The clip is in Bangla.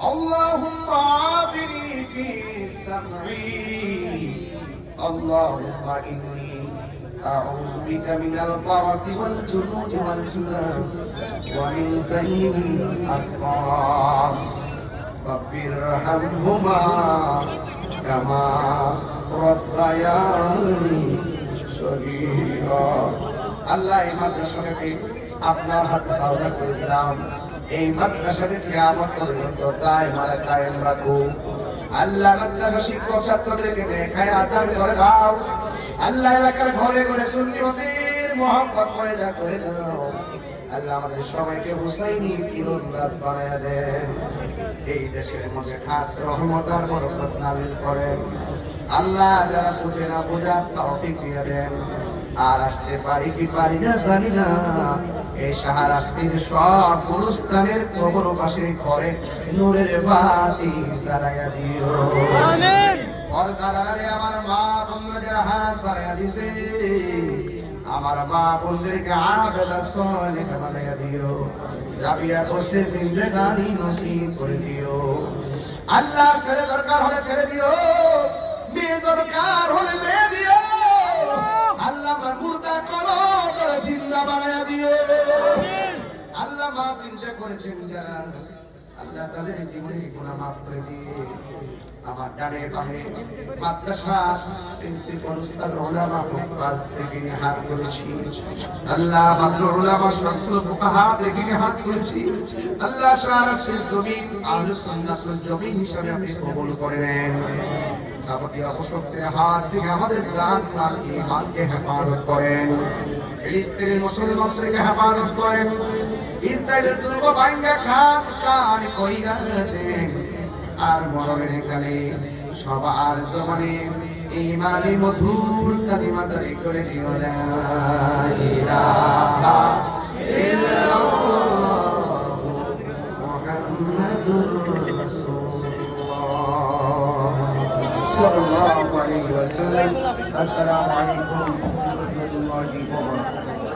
اللهم عافني في سمعي اللهم إني أعوذ بك من البرص والجنود والجذام ومن سيء الأسقام رب ارحمهما كما ربياني صغيرا আল্লাহ এই মাদ্রাসাটাকে আপনার হাতে হাওলা করে দিলাম এই মাদ্রাসাকে কিয়ামত পর্যন্ত দায়মার কায়েম রাখো আল্লাহ মাদ্রাসা শিক্ষক ছাত্রদেরকে নেখায় আদান করে দাও আল্লাহ এলাকার ঘরে ঘরে সুন্নিয়তের মহব্বত পয়দা করে দাও আল্লাহ আমাদের সবাইকে হুসাইনি তীরন্দাজ বানায়া দেন এই দেশের মধ্যে খাস রহমত আর বরকত নাযিল করেন আল্লাহ যারা বুঝে না বোঝার তৌফিক দিয়ে দেন আর আসতে পারি কি পারি না জানি না এই শাহরাস্তির সব গুরুস্থানের কবর পাশে ঘরে নূরের বাতি জ্বালায়া দিও আমিন পর্দারে আমার মা বোনরা যারা হাত বাড়ায়া দিছে আমার মা বোনদেরকে আবেদা সলিহ বানায়া দিও রাবিয়া বসে জিন্দেগানি নসিব করে দিও আল্লাহ ছেলে দরকার হলে ছেড়ে দিও মেয়ে দরকার হলে মেয়ে দিও আল্লাহ আমার মুর্দা কলম করে জিন্দা বানায়া দিও আল্লাহ মা চিন্তা করেছেন যারা আল্লাহ তাদের জীবনের গুনাহ মাফ করে দিয়ে আমার ডানে বামে মাদ্রাসা প্রিন্সিপাল উস্তাদ উলামা ফুকাস থেকে হাত করেছি আল্লাহ মাদ্রাসা উলামা শামসুল ফুকাহা থেকে হাত করেছি আল্লাহ সারা জমিন আহলে সুন্নাতুল জমিন হিসাবে আপনি কবুল করে নেন যাবতীয় অপশক্তির হাত থেকে আমাদের জান সাল ঈমানকে হেফাজত করেন ফিলিস্তিনের মুসলমানদেরকে হেফাজত করেন ইসরায়েলের দুর্গ ভাঙ্গা খান কান কইরা দেন আর মরণের কালে সবার জমানে ঈমানি মধুর কালিমা জারি করে দিও লা ইলাহা ইল্লাল্লাহ মুহাম্মাদুর রাসূলুল্লাহ সাল্লাল্লাহু আলাইহি ওয়াসাল্লাম আসসালামু আলাইকুম ওয়া রাহমাতুল্লাহি ওয়া বারাকাতুহু